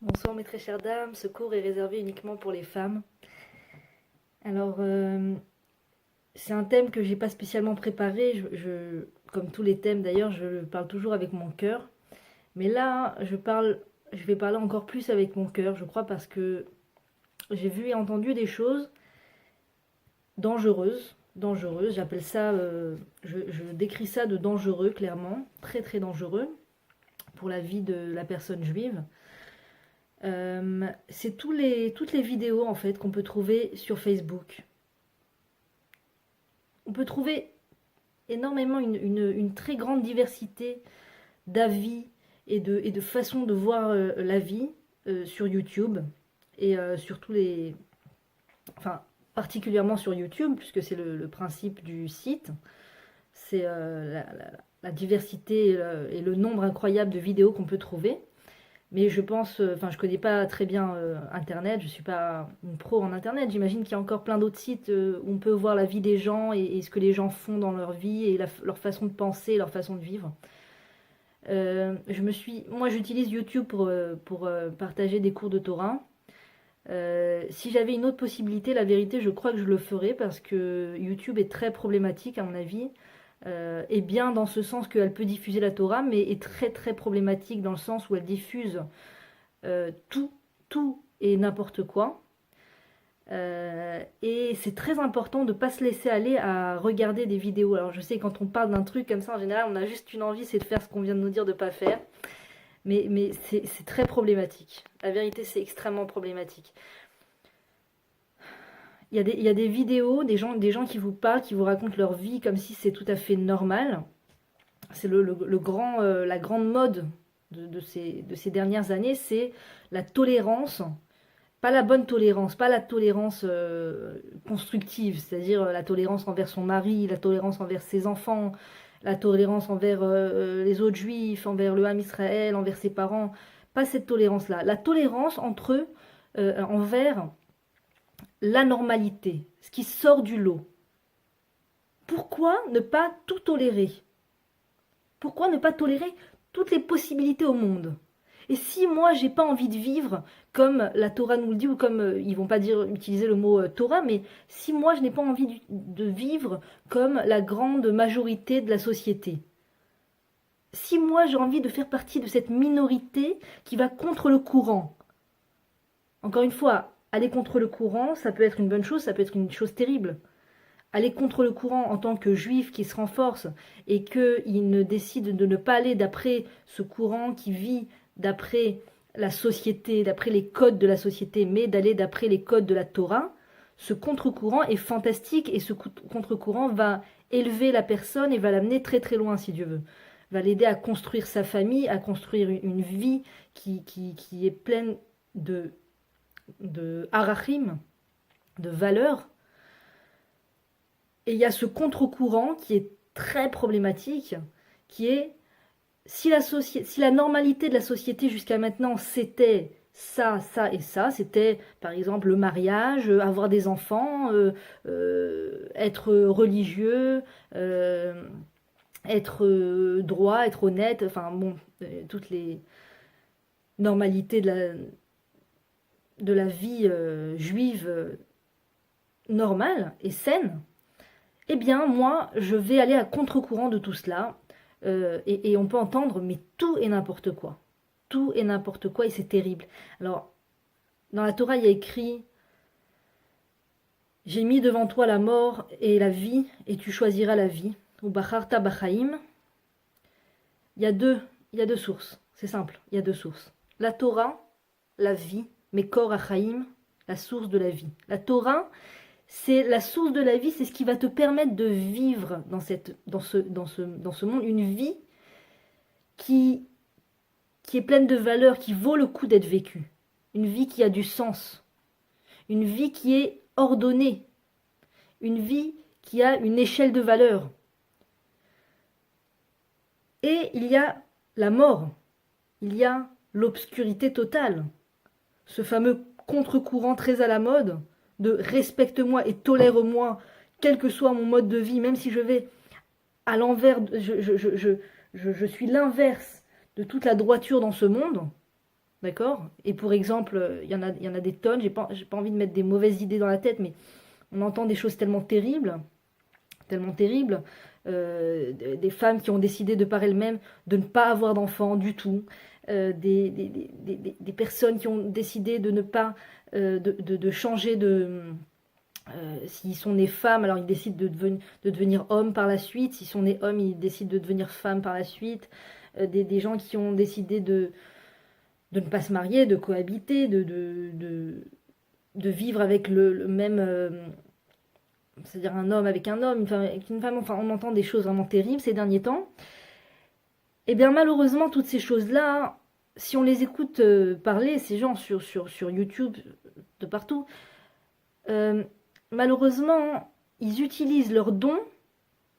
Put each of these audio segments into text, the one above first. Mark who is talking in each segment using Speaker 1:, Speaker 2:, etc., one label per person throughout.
Speaker 1: Bonsoir mes très chères dames, ce cours est réservé uniquement pour les femmes. Alors, c'est un thème que j'ai pas spécialement préparé, comme tous les thèmes d'ailleurs, je parle toujours avec mon cœur. Mais là, je vais parler encore plus avec mon cœur, je crois, parce que j'ai vu et entendu des choses dangereuses, j'appelle ça, je décris ça de dangereux, clairement, très très dangereux pour la vie de la personne juive. C'est toutes les vidéos en fait qu'on peut trouver sur Facebook. On peut trouver énormément une très grande diversité d'avis et de façons de voir la vie sur YouTube et sur tous les... Enfin, particulièrement sur YouTube, puisque c'est le principe du site. C'est la diversité et le nombre incroyable de vidéos qu'on peut trouver. Mais je pense, enfin, je connais pas très bien Internet, je suis pas une pro en Internet. J'imagine qu'il y a encore plein d'autres sites où on peut voir la vie des gens et ce que les gens font dans leur vie et leur façon de penser, leur façon de vivre. Moi, j'utilise YouTube pour partager des cours de Torah. Si j'avais une autre possibilité, la vérité, je crois que je le ferais parce que YouTube est très problématique à mon avis. Et bien dans ce sens qu'elle peut diffuser la Torah, mais est très très problématique dans le sens où elle diffuse tout, tout et n'importe quoi. Et c'est très important de ne pas se laisser aller à regarder des vidéos. Alors je sais, quand on parle d'un truc comme ça, en général, on a juste une envie, c'est de faire ce qu'on vient de nous dire de ne pas faire. Mais c'est très problématique. La vérité, c'est extrêmement problématique. Il y a des vidéos, des gens qui vous parlent, qui vous racontent leur vie comme si c'est tout à fait normal. C'est la grande mode de ces dernières années, c'est la tolérance. Pas la bonne tolérance, pas la tolérance constructive, c'est-à-dire la tolérance envers son mari, la tolérance envers ses enfants, la tolérance envers les autres juifs, envers le Ham Israël, envers ses parents. Pas cette tolérance-là. La tolérance entre eux, envers l'anormalité, ce qui sort du lot. Pourquoi ne pas tout tolérer? Pourquoi ne pas tolérer toutes les possibilités au monde? Et si moi j'ai pas envie de vivre comme la Torah nous le dit, ou comme ils vont pas dire utiliser le mot Torah, mais si moi je n'ai pas envie de vivre comme la grande majorité de la société, si moi j'ai envie de faire partie de cette minorité qui va contre le courant, encore une fois, aller contre le courant, ça peut être une bonne chose, ça peut être une chose terrible. Aller contre le courant en tant que juif qui se renforce et qu'il ne décide de ne pas aller d'après ce courant qui vit d'après la société, d'après les codes de la société, mais d'aller d'après les codes de la Torah, ce contre-courant est fantastique et ce contre-courant va élever la personne et va l'amener très très loin si Dieu veut. Va l'aider à construire sa famille, à construire une vie qui est pleine de harachim, de valeurs. Et il y a ce contre-courant qui est très problématique, qui est si la normalité de la société jusqu'à maintenant c'était ça, ça et ça, c'était par exemple le mariage, avoir des enfants, être religieux, être droit, être honnête, enfin bon, toutes les normalités de la vie juive normale et saine. Eh bien, moi, je vais aller à contre-courant de tout cela. Et on peut entendre, mais tout et n'importe quoi. Tout et n'importe quoi, et c'est terrible. Alors, dans la Torah, il y a écrit: j'ai mis devant toi la mort et la vie, et tu choisiras la vie. Ou Bacharta Bachaim. Il y a deux sources. C'est simple, il y a deux sources. La Torah, la vie, Mekor Achaim, la source de la vie. La Torah, c'est la source de la vie, c'est ce qui va te permettre de vivre dans ce monde, une vie qui, qui est pleine de valeurs, qui vaut le coup d'être vécue. Une vie qui a du sens. Une vie qui est ordonnée. Une vie qui a une échelle de valeurs. Et il y a la mort. Il y a l'obscurité totale. Ce fameux contre-courant très à la mode de respecte-moi et tolère-moi, quel que soit mon mode de vie, même si je vais à l'envers, je suis l'inverse de toute la droiture dans ce monde, d'accord? Et pour exemple, il y en a des tonnes, j'ai pas envie de mettre des mauvaises idées dans la tête, mais on entend des choses tellement terribles, des femmes qui ont décidé de par elles-mêmes de ne pas avoir d'enfants du tout, des personnes qui ont décidé de ne pas, de changer s'ils sont nés femmes, alors ils décident de devenir hommes par la suite. S'ils sont nés hommes, ils décident de devenir femmes par la suite. Des gens qui ont décidé de ne pas se marier, de cohabiter, de vivre avec le même, c'est-à-dire un homme avec un homme, une femme avec une femme. Enfin, on entend des choses vraiment terribles ces derniers temps. Et bien malheureusement, toutes ces choses-là, si on les écoute parler, ces gens sur YouTube, de partout, euh, malheureusement, ils utilisent leurs dons.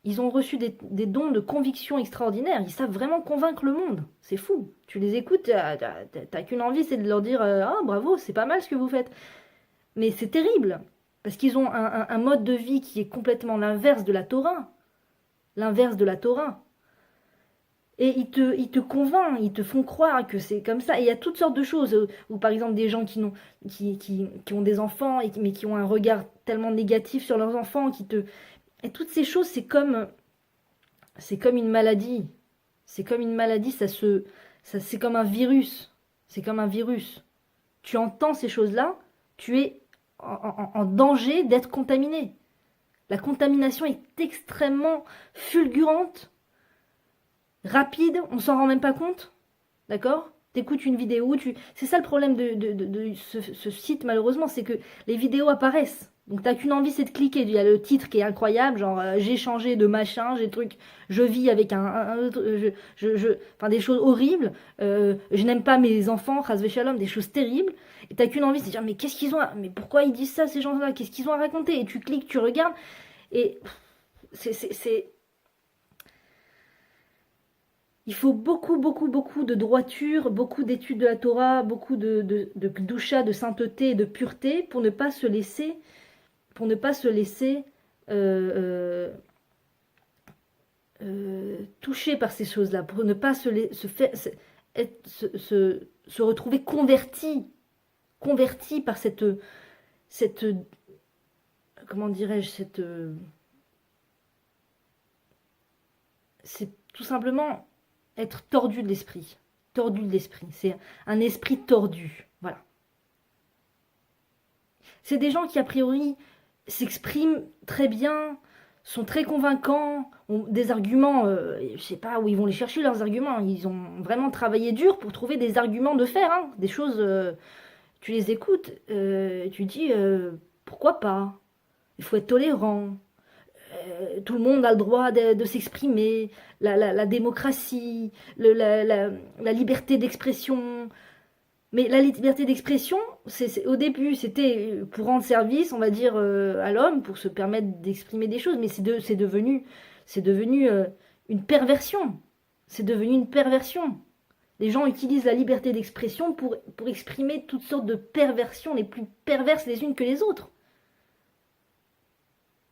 Speaker 1: Ils ont reçu des dons de conviction extraordinaires. Ils savent vraiment convaincre le monde. C'est fou. Tu les écoutes, t'as qu'une envie, c'est de leur dire ah bravo, c'est pas mal ce que vous faites. Mais c'est terrible. Parce qu'ils ont un mode de vie qui est complètement l'inverse de la Torah. L'inverse de la Torah. Et ils te convainquent, ils te font croire que c'est comme ça. Et il y a toutes sortes de choses. Ou par exemple des gens qui ont des enfants, mais qui ont un regard tellement négatif sur leurs enfants, Et toutes ces choses, c'est comme une maladie. C'est comme une maladie, c'est comme un virus. C'est comme un virus. Tu entends ces choses-là, tu es en danger d'être contaminé. La contamination est extrêmement fulgurante, rapide, on s'en rend même pas compte. D'accord? T'écoutes une vidéo, c'est ça le problème de ce site malheureusement, c'est que les vidéos apparaissent. Donc t'as qu'une envie, c'est de cliquer. Il y a le titre qui est incroyable, genre j'ai changé de machin, j'ai truc, je vis avec un autre, enfin des choses horribles. Je n'aime pas mes enfants, chas shalom, des choses terribles. Et t'as qu'une envie, c'est de dire mais qu'est-ce qu'ils ont, mais pourquoi ils disent ça ces gens-là, qu'est-ce qu'ils ont à raconter? Et tu cliques, tu regardes, et c'est il faut beaucoup, beaucoup, beaucoup de droiture, beaucoup d'études de la Torah, beaucoup de doucha, de sainteté et de pureté pour ne pas se laisser euh, toucher par ces choses-là, pour ne pas se faire, se retrouver converti par cette comment dirais-je, c'est tout simplement être tordu de l'esprit. Tordu de l'esprit. C'est un esprit tordu. Voilà. C'est des gens qui, a priori, s'expriment très bien, sont très convaincants, ont des arguments, je sais pas où ils vont les chercher leurs arguments. Ils ont vraiment travaillé dur pour trouver des arguments de fer, hein, des choses. Tu les écoutes, tu dis pourquoi pas? Il faut être tolérant. Tout le monde a le droit de s'exprimer, la démocratie, la liberté d'expression. Mais la liberté d'expression, au début, c'était pour rendre service, on va dire, à l'homme, pour se permettre d'exprimer des choses, mais c'est devenu une perversion. C'est devenu une perversion. Les gens utilisent la liberté d'expression pour exprimer toutes sortes de perversions, les plus perverses les unes que les autres.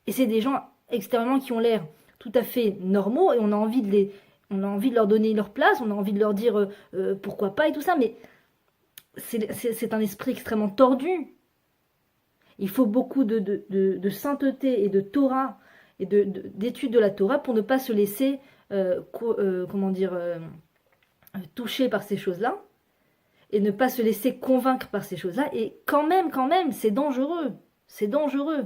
Speaker 1: Et c'est des gens extérieurement qui ont l'air tout à fait normaux et on a envie de leur donner leur place, on a envie de leur dire pourquoi pas et tout ça, mais c'est un esprit extrêmement tordu. Il faut beaucoup de sainteté et de Torah et d'études de la Torah pour ne pas se laisser comment dire toucher par ces choses-là et ne pas se laisser convaincre par ces choses-là. Et quand même, c'est dangereux. C'est dangereux.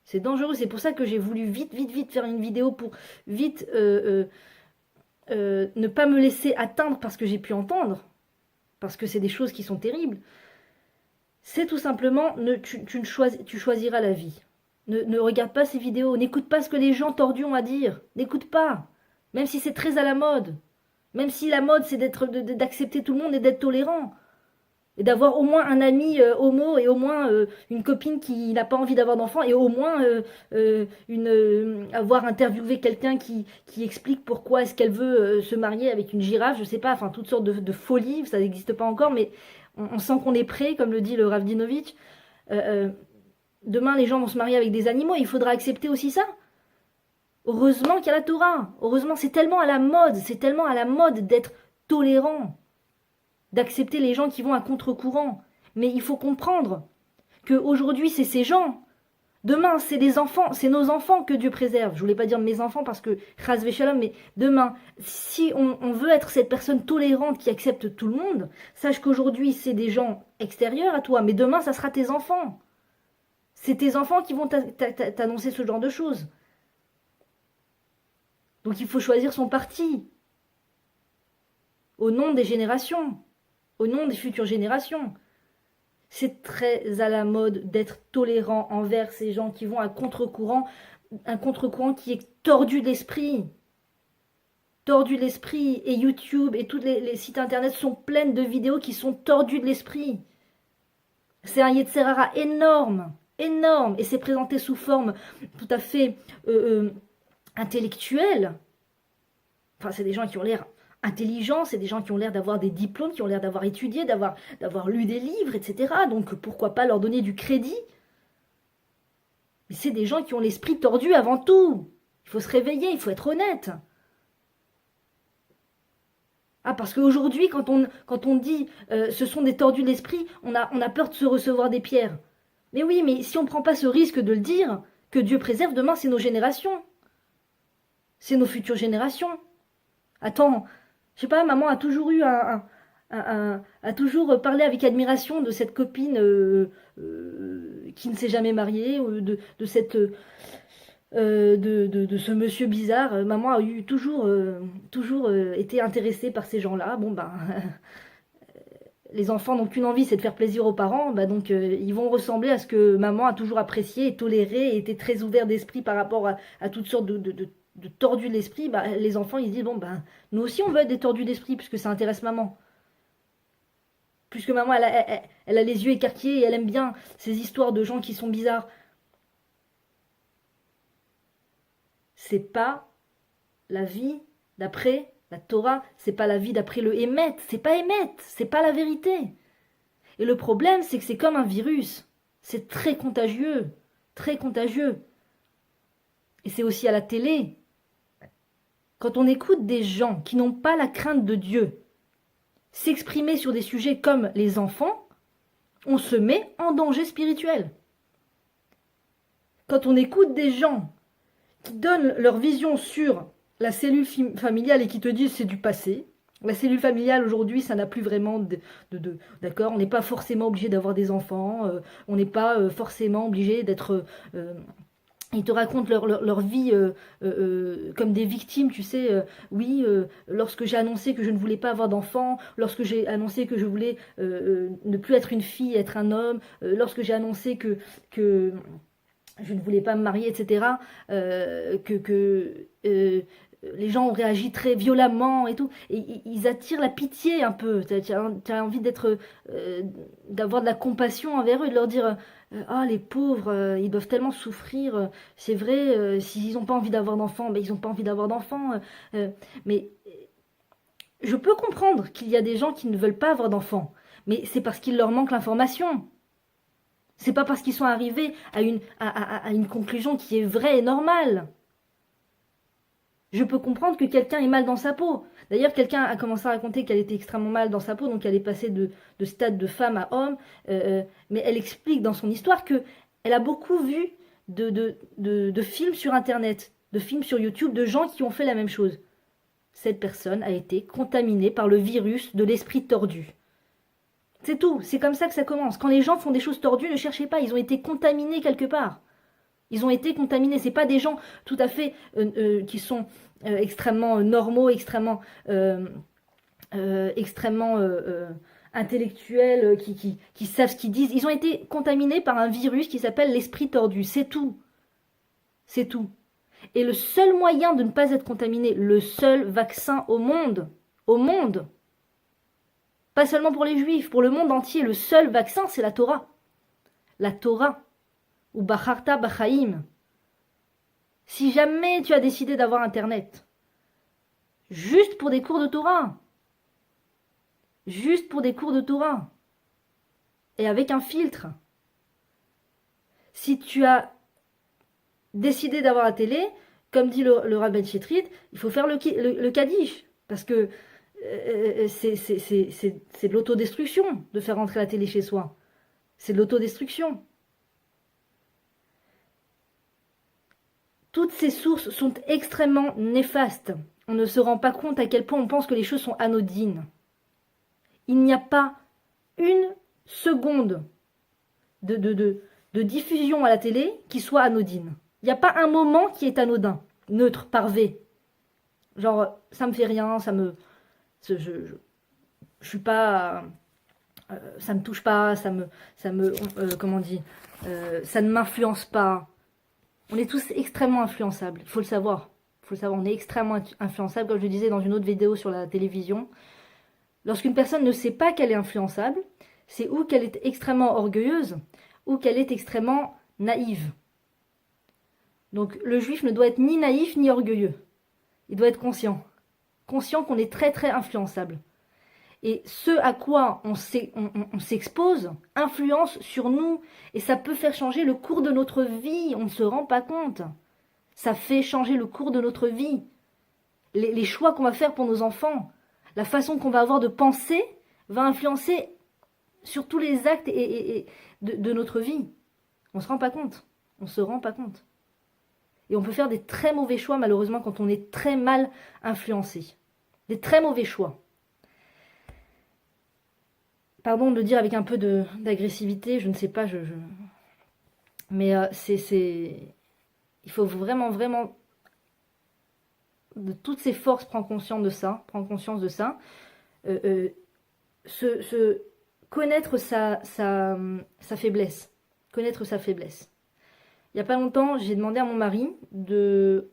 Speaker 1: C'est dangereux, c'est pour ça que j'ai voulu vite faire une vidéo pour vite ne pas me laisser atteindre par ce que j'ai pu entendre, parce que c'est des choses qui sont terribles. C'est tout simplement, tu choisiras la vie. Ne regarde pas ces vidéos, n'écoute pas ce que les gens tordus ont à dire, n'écoute pas, même si c'est très à la mode, même si la mode c'est d'accepter tout le monde et d'être tolérant. Et d'avoir au moins un ami homo et au moins une copine qui n'a pas envie d'avoir d'enfant et au moins avoir interviewé quelqu'un qui explique pourquoi est-ce qu'elle veut se marier avec une girafe, je sais pas, enfin toutes sortes de folies, ça n'existe pas encore, mais on sent qu'on est prêt, comme le dit le Rav Dinovitch. Demain les gens vont se marier avec des animaux, et il faudra accepter aussi ça. Heureusement qu'il y a la Torah, heureusement c'est tellement à la mode d'être tolérant. d'accepter les gens qui vont à contre-courant. Mais il faut comprendre qu'aujourd'hui, c'est ces gens. Demain, c'est des enfants, c'est nos enfants que Dieu préserve. Je voulais pas dire mes enfants parce que chas v'shalom, mais demain, si on veut être cette personne tolérante qui accepte tout le monde, sache qu'aujourd'hui, c'est des gens extérieurs à toi, mais demain, ça sera tes enfants. C'est tes enfants qui vont t'annoncer ce genre de choses. Donc il faut choisir son parti. Au nom des générations. Au nom des futures générations. C'est très à la mode d'être tolérant envers ces gens qui vont à contre-courant. Un contre-courant qui est tordu de l'esprit. Tordu de l'esprit. Et YouTube et tous les sites internet sont pleins de vidéos qui sont tordues de l'esprit. C'est un Yetzer Hara énorme. Énorme. Et c'est présenté sous forme tout à fait intellectuelle. Enfin, c'est des gens qui ont l'air intelligents, c'est des gens qui ont l'air d'avoir des diplômes, qui ont l'air d'avoir étudié, d'avoir lu des livres, etc. Donc pourquoi pas leur donner du crédit? Mais c'est des gens qui ont l'esprit tordu avant tout. Il faut se réveiller, il faut être honnête. Ah, parce qu'aujourd'hui, quand on dit ce sont des tordus de l'esprit, on a peur de se recevoir des pierres. Mais oui, mais si on ne prend pas ce risque de le dire, que Dieu préserve, demain, c'est nos générations. C'est nos futures générations. Attends, je sais pas, maman a toujours eu a toujours parlé avec admiration de cette copine qui ne s'est jamais mariée, ou de cette de ce monsieur bizarre. Maman a eu toujours été intéressée par ces gens-là. Bon ben, les enfants n'ont qu'une envie, c'est de faire plaisir aux parents. Bah donc ils vont ressembler à ce que maman a toujours apprécié et toléré et était très ouvert d'esprit par rapport à toutes sortes de tordus de l'esprit. Bah, les enfants ils se disent bon ben nous aussi on veut être des tordus d'esprit puisque ça intéresse maman. Puisque maman elle a les yeux écarquillés et elle aime bien ces histoires de gens qui sont bizarres. C'est pas la vie d'après la Torah, c'est pas la vie d'après le Hémet, c'est pas Hémet, c'est pas la vérité. Et le problème, c'est que c'est comme un virus. C'est très contagieux, très contagieux. Et c'est aussi à la télé. Quand on écoute des gens qui n'ont pas la crainte de Dieu s'exprimer sur des sujets comme les enfants, on se met en danger spirituel. Quand on écoute des gens qui donnent leur vision sur la cellule familiale et qui te disent c'est du passé. La cellule familiale aujourd'hui, ça n'a plus vraiment d'accord. On n'est pas forcément obligé d'avoir des enfants. On n'est pas forcément obligé d'être. Ils te racontent leur vie comme des victimes, tu sais. Oui, lorsque j'ai annoncé que je ne voulais pas avoir d'enfants, lorsque j'ai annoncé que je voulais ne plus être une fille, être un homme, lorsque j'ai annoncé que je ne voulais pas me marier, etc. Les gens ont réagi très violemment et tout. Et ils attirent la pitié un peu. Tu as envie d'avoir de la compassion envers eux, de leur dire ah, les pauvres, ils doivent tellement souffrir. C'est vrai, s'ils n'ont pas envie d'avoir d'enfants, ben, ils n'ont pas envie d'avoir d'enfants. Mais je peux comprendre qu'il y a des gens qui ne veulent pas avoir d'enfants. Mais c'est parce qu'il leur manque l'information. C'est pas parce qu'ils sont arrivés à une conclusion qui est vraie et normale. Je peux comprendre que quelqu'un est mal dans sa peau. D'ailleurs, quelqu'un a commencé à raconter qu'elle était extrêmement mal dans sa peau, donc elle est passée de stade de femme à homme. Mais elle explique dans son histoire que elle a beaucoup vu de films sur Internet, de films sur YouTube, de gens qui ont fait la même chose. Cette personne a été contaminée par le virus de l'esprit tordu. C'est tout, c'est comme ça que ça commence. Quand les gens font des choses tordues, ne cherchez pas, ils ont été contaminés quelque part. Ils ont été contaminés, c'est pas des gens tout à fait qui sont extrêmement normaux, extrêmement intellectuels, qui savent ce qu'ils disent. Ils ont été contaminés par un virus qui s'appelle l'esprit tordu, c'est tout. C'est tout. Et le seul moyen de ne pas être contaminé, le seul vaccin au monde, pas seulement pour les juifs, pour le monde entier, le seul vaccin, c'est la Torah. La Torah. Ou Bacharta Bachaim. Si jamais tu as décidé d'avoir Internet, juste pour des cours de Torah, et avec un filtre, si tu as décidé d'avoir la télé, comme dit le Rabbi Chetrit, il faut faire le Kaddish, parce que C'est de l'autodestruction de faire rentrer la télé chez soi. C'est de l'autodestruction. Toutes ces sources sont extrêmement néfastes. On ne se rend pas compte à quel point on pense que les choses sont anodines. Il n'y a pas une seconde de diffusion à la télé qui soit anodine. Il n'y a pas un moment qui est anodin, neutre, parvé. Genre, ça me fait rien, je suis pas, ça me touche pas, comment on dit, ça ne m'influence pas. On est tous extrêmement influençables, il faut le savoir. Il faut le savoir, on est extrêmement influençables, comme je le disais dans une autre vidéo sur la télévision. Lorsqu'une personne ne sait pas qu'elle est influençable, c'est ou qu'elle est extrêmement orgueilleuse, ou qu'elle est extrêmement naïve. Donc le juif ne doit être ni naïf ni orgueilleux. Il doit être conscient. Conscient qu'on est très très influençable. Et ce à quoi on s'expose influence sur nous. Et ça peut faire changer le cours de notre vie. On ne se rend pas compte. Ça fait changer le cours de notre vie. Les choix qu'on va faire pour nos enfants, la façon qu'on va avoir de penser va influencer sur tous les actes de notre vie. On ne se rend pas compte. On ne se rend pas compte. Et on peut faire des très mauvais choix, malheureusement, quand on est très mal influencé. Des très mauvais choix. Pardon de le dire avec un peu d'agressivité, je ne sais pas, mais il faut vraiment, vraiment, de toutes ses forces, prendre conscience de ça, connaître sa faiblesse, connaître sa faiblesse. Il n'y a pas longtemps, j'ai demandé à mon mari de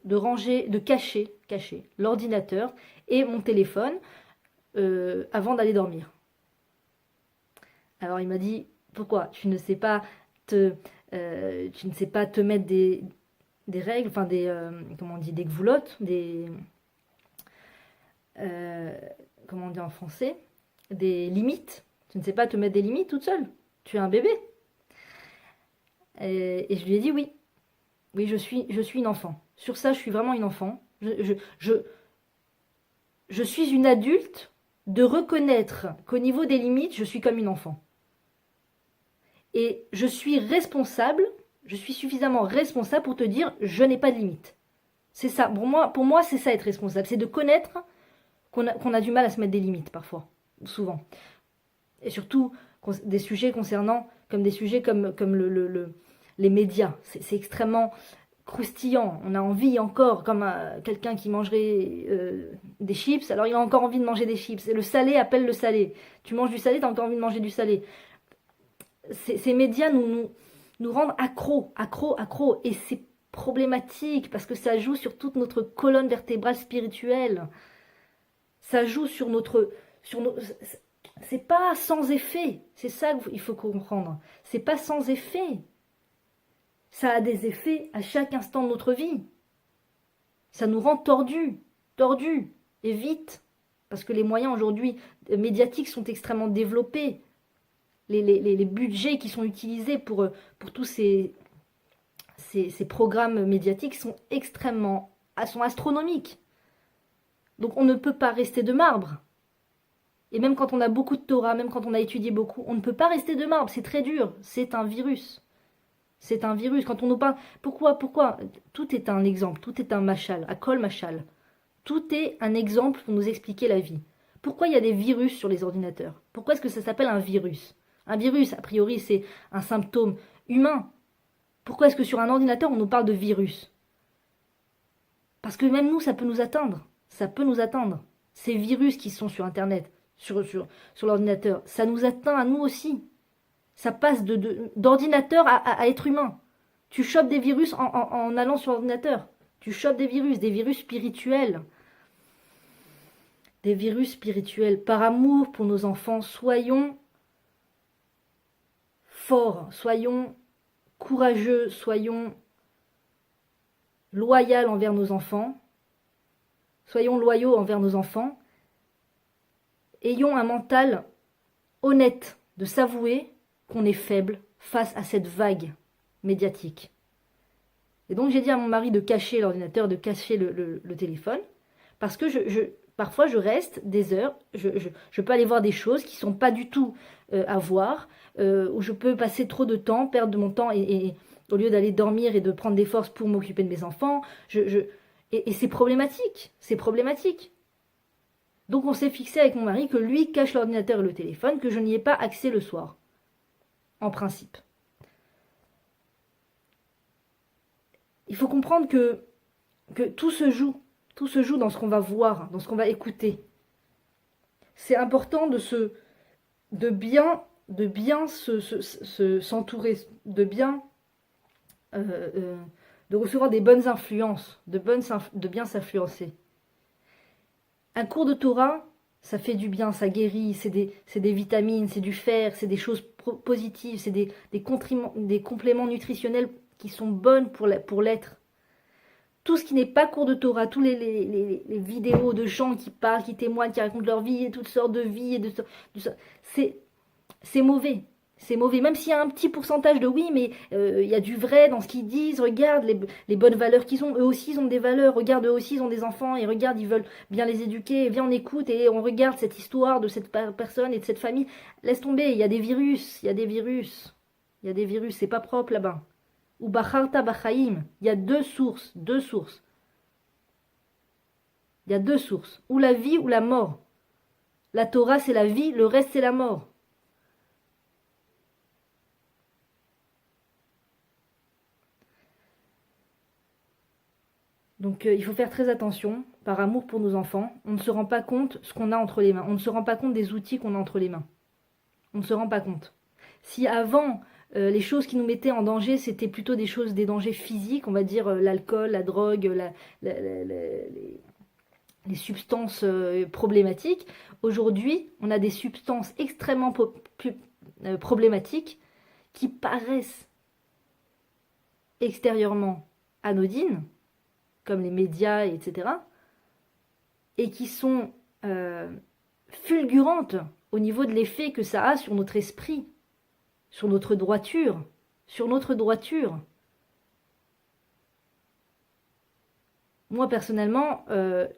Speaker 1: cacher l'ordinateur et mon téléphone avant d'aller dormir. Alors il m'a dit, pourquoi tu ne sais pas te mettre des règles, enfin comment on dit, des gvoulottes, comment on dit en français, des limites. Tu ne sais pas te mettre des limites toute seule. Tu es un bébé. Et je lui ai dit oui. Oui, je suis une enfant. Sur ça, je suis vraiment une enfant. Je suis une adulte de reconnaître qu'au niveau des limites, je suis comme une enfant. Et je suis suffisamment responsable pour te dire, je n'ai pas de limite. C'est ça, pour moi c'est ça être responsable. C'est de connaître qu'on a du mal à se mettre des limites parfois, souvent. Et surtout, des sujets concernant, comme des sujets comme les médias. C'est extrêmement croustillant. On a envie encore, comme quelqu'un qui mangerait des chips, alors il a encore envie de manger des chips. Et le salé appelle le salé. Tu manges du salé, tu as encore envie de manger du salé. Ces médias nous rendent accros. Et c'est problématique parce que ça joue sur toute notre colonne vertébrale spirituelle. Ça joue sur notre... C'est pas sans effet. C'est ça qu'il faut comprendre. C'est pas sans effet. Ça a des effets à chaque instant de notre vie. Ça nous rend tordus. Et vite. Parce que les moyens aujourd'hui médiatiques sont extrêmement développés. Les budgets qui sont utilisés pour tous ces programmes médiatiques sont astronomiques. Donc on ne peut pas rester de marbre. Et même quand on a beaucoup de Torah, même quand on a étudié beaucoup, on ne peut pas rester de marbre, c'est très dur, c'est un virus. C'est un virus. Quand on nous parle... Pourquoi tout est un exemple, tout est un machal, akol machal. Tout est un exemple pour nous expliquer la vie. Pourquoi il y a des virus sur les ordinateurs? Pourquoi est-ce que ça s'appelle un virus? Un virus, a priori, c'est un symptôme humain. Pourquoi est-ce que sur un ordinateur, on nous parle de virus? Parce que même nous, ça peut nous atteindre. Ça peut nous atteindre. Ces virus qui sont sur Internet, sur l'ordinateur, ça nous atteint à nous aussi. Ça passe d'ordinateur à être humain. Tu chopes des virus en allant sur l'ordinateur. Tu chopes des virus spirituels. Des virus spirituels. Par amour pour nos enfants, soyons forts, soyons courageux, soyons loyaux envers nos enfants. Soyons loyaux envers nos enfants. Ayons un mental honnête de s'avouer qu'on est faible face à cette vague médiatique. Et donc j'ai dit à mon mari de cacher l'ordinateur, de cacher le téléphone, parce que Parfois, je reste des heures, je peux aller voir des choses qui sont pas du tout à voir, où je peux passer trop de temps, perdre de mon temps, et au lieu d'aller dormir et de prendre des forces pour m'occuper de mes enfants, et c'est problématique, c'est problématique. Donc on s'est fixé avec mon mari que lui cache l'ordinateur et le téléphone, que je n'y ai pas accès le soir, en principe. Il faut comprendre que tout se joue dans ce qu'on va voir, dans ce qu'on va écouter. C'est important de bien s'entourer, de recevoir des bonnes influences, de bien s'influencer. Un cours de Torah, ça fait du bien, ça guérit, c'est des vitamines, c'est du fer, c'est des choses positives, c'est des compléments nutritionnels qui sont bonnes pour l'être. Tout ce qui n'est pas cours de Torah, tous les vidéos de gens qui parlent, qui témoignent, qui racontent leur vie et toutes sortes de vies, c'est mauvais. C'est mauvais, même s'il y a un petit pourcentage de oui, mais il y a du vrai dans ce qu'ils disent. Regarde les bonnes valeurs qu'ils ont. Eux aussi, ils ont des valeurs. Regarde, eux aussi, ils ont des enfants. Et regarde, ils veulent bien les éduquer. Et viens, on écoute et on regarde cette histoire de cette personne et de cette famille. Laisse tomber, il y a des virus. Il y a des virus. Il y a des virus, c'est pas propre là-bas. Ou Bacharta Bachaim. Il y a deux sources. Deux sources. Il y a deux sources. Ou la vie ou la mort. La Torah, c'est la vie. Le reste, c'est la mort. Donc il faut faire très attention, par amour pour nos enfants. On ne se rend pas compte ce qu'on a entre les mains. On ne se rend pas compte des outils qu'on a entre les mains. On ne se rend pas compte. Si avant, les choses qui nous mettaient en danger, c'était plutôt des dangers physiques, on va dire l'alcool, la drogue, les substances problématiques, aujourd'hui, on a des substances extrêmement problématiques qui paraissent extérieurement anodines, comme les médias, etc., et qui sont fulgurantes au niveau de l'effet que ça a sur notre esprit, sur notre droiture, Moi, personnellement,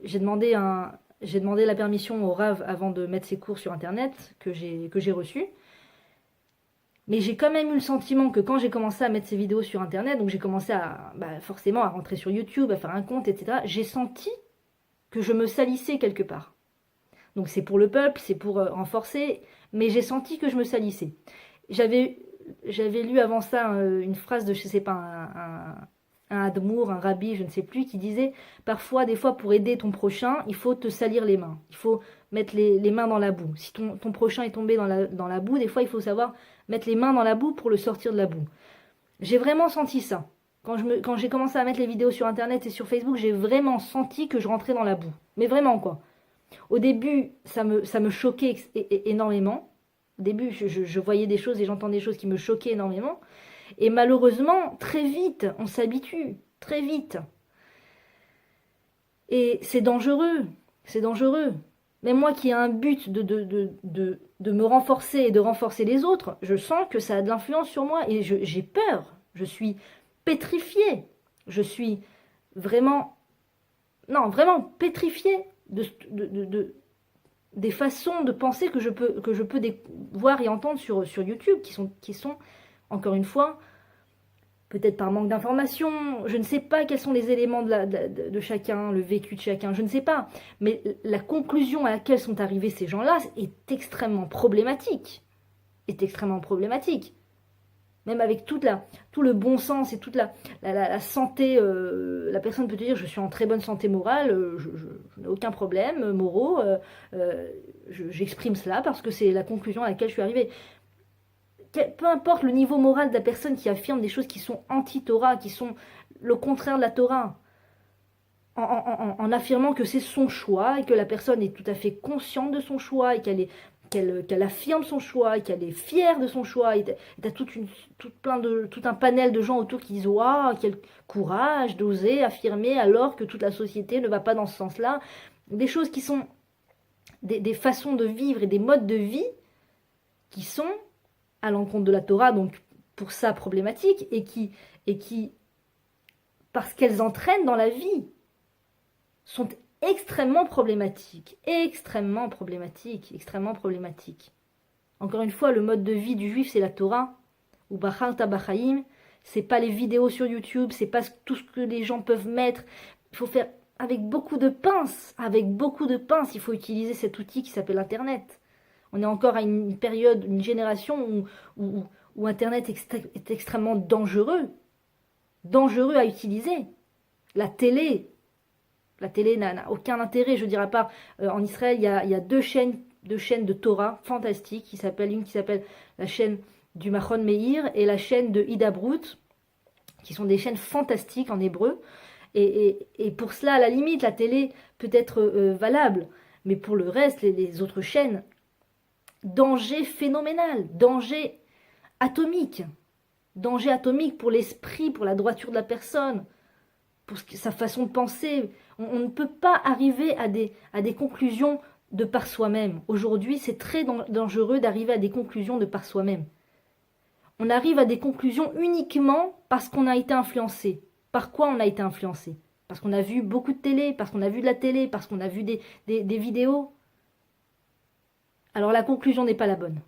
Speaker 1: j'ai demandé la permission au Rav avant de mettre ses cours sur Internet, que j'ai reçu. Mais j'ai quand même eu le sentiment que quand j'ai commencé à mettre ces vidéos sur Internet, donc j'ai commencé forcément à rentrer sur YouTube, à faire un compte, etc., j'ai senti que je me salissais quelque part. Donc c'est pour le peuple, c'est pour renforcer, mais j'ai senti que je me salissais. J'avais lu avant ça une phrase de, je sais pas, un admour, un rabbi, je ne sais plus, qui disait parfois, des fois, pour aider ton prochain, il faut te salir les mains. Il faut mettre les mains dans la boue. Si ton prochain est tombé dans la boue, des fois, il faut savoir mettre les mains dans la boue pour le sortir de la boue. J'ai vraiment senti ça. Quand j'ai commencé à mettre les vidéos sur Internet et sur Facebook, j'ai vraiment senti que je rentrais dans la boue. Mais vraiment, quoi. Au début, ça me choquait énormément. Au début, je voyais des choses et j'entendais des choses qui me choquaient énormément. Et malheureusement, très vite, on s'habitue. Très vite. Et c'est dangereux. C'est dangereux. Mais moi qui ai un but de me renforcer et de renforcer les autres, je sens que ça a de l'influence sur moi et j'ai peur. Je suis pétrifiée. Je suis vraiment... Non, vraiment pétrifiée des façons de penser que je peux voir et entendre sur YouTube, qui sont, encore une fois, peut-être par manque d'information, je ne sais pas quels sont les éléments de chacun, le vécu de chacun, je ne sais pas. Mais la conclusion à laquelle sont arrivés ces gens-là est extrêmement problématique. Est extrêmement problématique. Même avec tout le bon sens et toute la santé, la personne peut te dire je suis en très bonne santé morale, je n'ai aucun problème moraux, j'exprime cela parce que c'est la conclusion à laquelle je suis arrivée. Peu importe le niveau moral de la personne qui affirme des choses qui sont anti-Torah, qui sont le contraire de la Torah, en affirmant que c'est son choix et que la personne est tout à fait consciente de son choix et qu'elle affirme son choix et qu'elle est fière de son choix. Et t'as tout un panel de gens autour qui disent waouh, quel courage d'oser affirmer alors que toute la société ne va pas dans ce sens-là. Des choses qui sont des façons de vivre et des modes de vie qui sont à l'encontre de la Torah, donc pour ça problématique, et qui parce qu'elles entraînent dans la vie, sont extrêmement problématique, extrêmement problématique, extrêmement problématique. Encore une fois, le mode de vie du juif, c'est la Torah, ou Bacharta Bachaim, c'est pas les vidéos sur YouTube, c'est pas tout ce que les gens peuvent mettre. Il faut faire avec beaucoup de pinces, il faut utiliser cet outil qui s'appelle Internet. On est encore à une période, une génération où Internet est extrêmement dangereux à utiliser. La télé n'a aucun intérêt, je dirais, à part en Israël, il y a deux chaînes de Torah fantastiques, une qui s'appelle la chaîne du Machon Meir et la chaîne de Hidabrut, qui sont des chaînes fantastiques en hébreu. Et pour cela, à la limite, la télé peut être valable, mais pour le reste, les autres chaînes, danger phénoménal, danger atomique pour l'esprit, pour la droiture de la personne, pour sa façon de penser. On ne peut pas arriver à des conclusions de par soi-même. Aujourd'hui, c'est très dangereux d'arriver à des conclusions de par soi-même. On arrive à des conclusions uniquement parce qu'on a été influencé. Par quoi on a été influencé? Parce qu'on a vu beaucoup de télé, parce qu'on a vu de la télé, parce qu'on a vu des vidéos. Alors la conclusion n'est pas la bonne.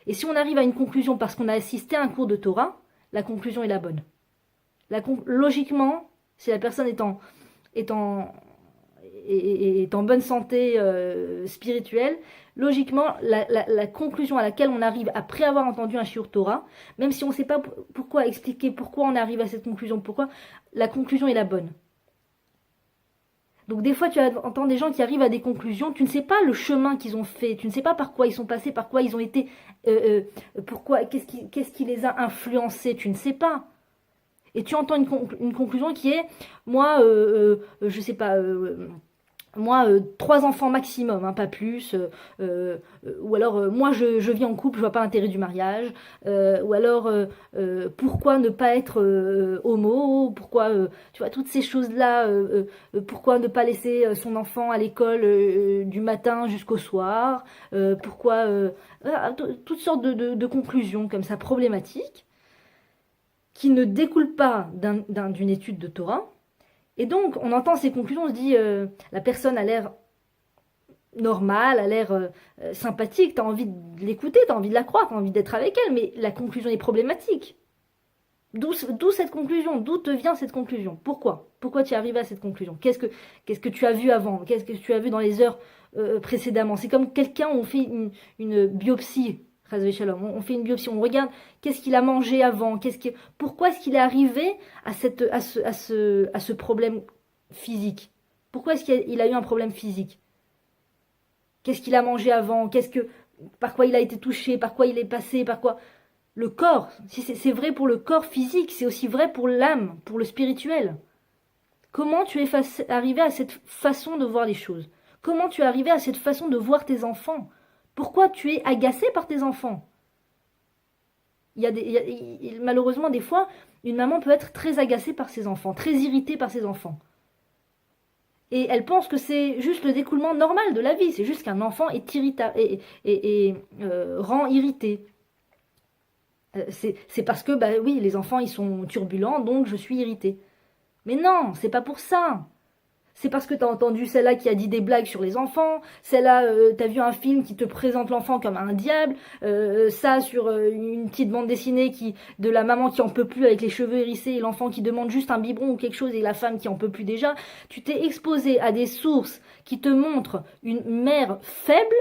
Speaker 1: Et si on arrive à une conclusion parce qu'on a assisté à un cours de Torah, la conclusion est la bonne. Logiquement, si la personne est en bonne santé spirituelle, logiquement, la conclusion à laquelle on arrive après avoir entendu un shiur Torah, même si on ne sait pas pourquoi expliquer pourquoi on arrive à cette conclusion, pourquoi, la conclusion est la bonne. Donc des fois, tu entends des gens qui arrivent à des conclusions, tu ne sais pas le chemin qu'ils ont fait, tu ne sais pas par quoi ils sont passés, par quoi ils ont été, pourquoi, qu'est-ce qui les a influencés, tu ne sais pas. Et tu entends une conclusion qui est, moi, je sais pas, moi, 3 enfants maximum, hein, pas plus. Ou alors, moi, je vis en couple, je vois pas l'intérêt du mariage. Ou alors, pourquoi ne pas être homo? Pourquoi, tu vois, toutes ces choses-là. Pourquoi ne pas laisser son enfant à l'école du matin jusqu'au soir? Pourquoi voilà, toutes sortes de conclusions comme ça problématiques qui ne découlent pas d'une étude de Torah. Et donc, on entend ces conclusions, on se dit, la personne a l'air normale, a l'air sympathique, tu as envie de l'écouter, tu as envie de la croire, tu as envie d'être avec elle, mais la conclusion est problématique. D'où cette conclusion? D'où te vient cette conclusion? Pourquoi tu es arrivé à cette conclusion? Qu'est-ce que tu as vu avant? Qu'est-ce que tu as vu dans les heures précédemment? C'est comme quelqu'un, on fait une biopsie. On fait une biopsie, on regarde qu'est-ce qu'il a mangé avant, pourquoi est-ce qu'il est arrivé à ce problème physique? Pourquoi est-ce qu'il a eu un problème physique? Qu'est-ce qu'il a mangé avant? Par quoi il a été touché? Par quoi il est passé? Par quoi? Le corps, si c'est vrai pour le corps physique, c'est aussi vrai pour l'âme, pour le spirituel. Comment tu es arrivé à cette façon de voir les choses? Comment tu es arrivé à cette façon de voir tes enfants? Pourquoi tu es agacé par tes enfants? Malheureusement, des fois, une maman peut être très agacée par ses enfants, très irritée par ses enfants. Et elle pense que c'est juste le découlement normal de la vie. C'est juste qu'un enfant est irritable et rend irrité. C'est parce que, bah oui, les enfants, ils sont turbulents, donc je suis irritée. Mais non, c'est pas pour ça. C'est parce que t'as entendu celle-là qui a dit des blagues sur les enfants, celle-là, t'as vu un film qui te présente l'enfant comme un diable, ça sur une petite bande dessinée de la maman qui en peut plus avec les cheveux hérissés et l'enfant qui demande juste un biberon ou quelque chose et la femme qui en peut plus déjà. Tu t'es exposé à des sources qui te montrent une mère faible,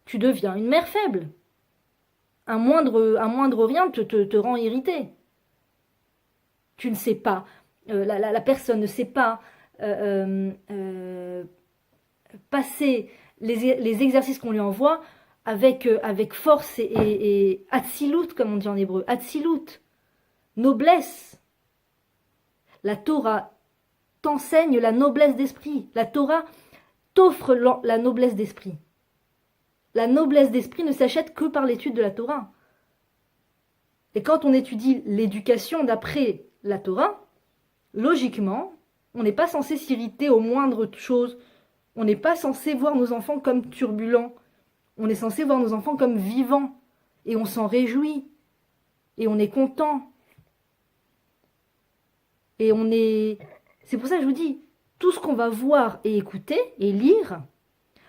Speaker 1: tu deviens une mère faible. Un moindre rien te rend irrité. Tu ne sais pas, la personne ne sait pas passer les exercices qu'on lui envoie avec force et atzilut, comme on dit en hébreu, atzilut, noblesse. La Torah t'enseigne la noblesse d'esprit. La Torah t'offre la noblesse d'esprit. La noblesse d'esprit ne s'achète que par l'étude de la Torah. Et quand on étudie l'éducation d'après la Torah, logiquement, on n'est pas censé s'irriter aux moindres choses. On n'est pas censé voir nos enfants comme turbulents. On est censé voir nos enfants comme vivants. Et on s'en réjouit. Et on est content. Et c'est pour ça que je vous dis, tout ce qu'on va voir et écouter et lire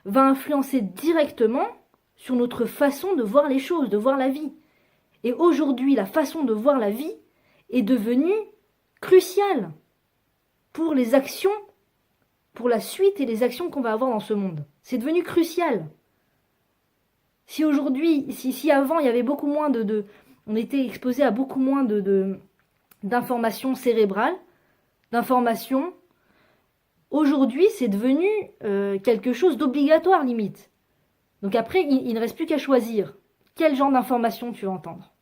Speaker 1: va influencer directement sur notre façon de voir les choses, de voir la vie. Et aujourd'hui, la façon de voir la vie est devenue cruciale pour les actions, pour la suite et les actions qu'on va avoir dans ce monde. C'est devenu crucial. Si aujourd'hui, si avant il y avait beaucoup moins on était exposé à beaucoup moins d'informations cérébrales, d'informations, aujourd'hui c'est devenu quelque chose d'obligatoire limite. Donc après, il ne reste plus qu'à choisir quel genre d'information tu veux entendre.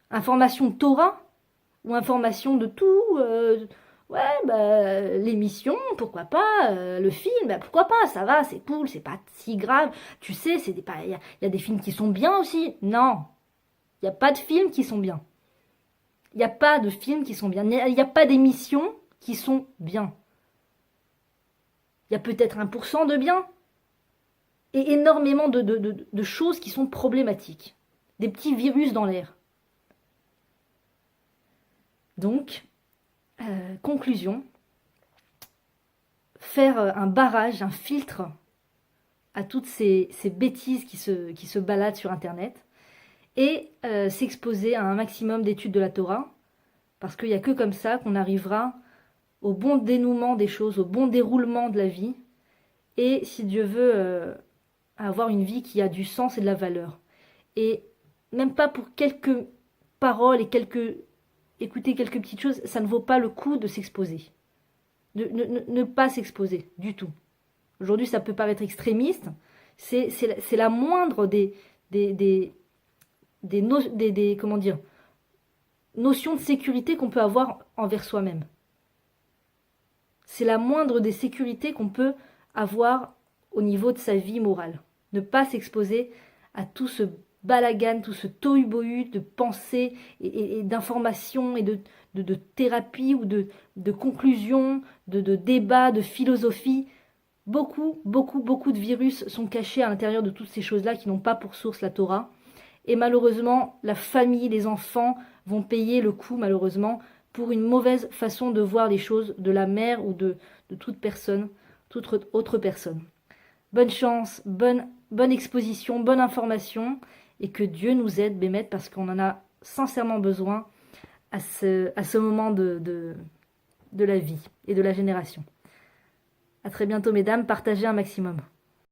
Speaker 1: Information Torah ou information de tout l'émission, pourquoi pas, le film, pourquoi pas, ça va, c'est cool, c'est pas si grave. Tu sais, il y a des films qui sont bien aussi. Non, il n'y a pas de films qui sont bien. Il n'y a pas de films qui sont bien. Il n'y a pas d'émissions qui sont bien. Il y a peut-être 1% de bien et énormément de choses qui sont problématiques. Des petits virus dans l'air. Donc, conclusion, faire un barrage, un filtre à toutes ces bêtises qui se baladent sur Internet et s'exposer à un maximum d'études de la Torah, parce qu'il n'y a que comme ça qu'on arrivera au bon dénouement des choses, au bon déroulement de la vie, et si Dieu veut, avoir une vie qui a du sens et de la valeur. Et même pas pour quelques paroles et écouter quelques petites choses, ça ne vaut pas le coup de s'exposer. Ne pas s'exposer du tout. Aujourd'hui, ça peut paraître extrémiste. C'est la moindre comment dire, notions de sécurité qu'on peut avoir envers soi-même. C'est la moindre des sécurités qu'on peut avoir au niveau de sa vie morale. Ne pas s'exposer à tout ce balagan, tout ce tohu-bohu de pensées et d'informations et de thérapie ou de conclusions, de débats, de philosophie. Beaucoup de virus sont cachés à l'intérieur de toutes ces choses-là qui n'ont pas pour source la Torah. Et malheureusement, la famille, les enfants vont payer le coût, malheureusement, pour une mauvaise façon de voir les choses de la mère ou de toute personne, toute autre personne. Bonne chance, bonne exposition, bonne information, et que Dieu nous aide, Bémet, parce qu'on en a sincèrement besoin à ce moment de la vie et de la génération. À très bientôt, mesdames, partagez un maximum.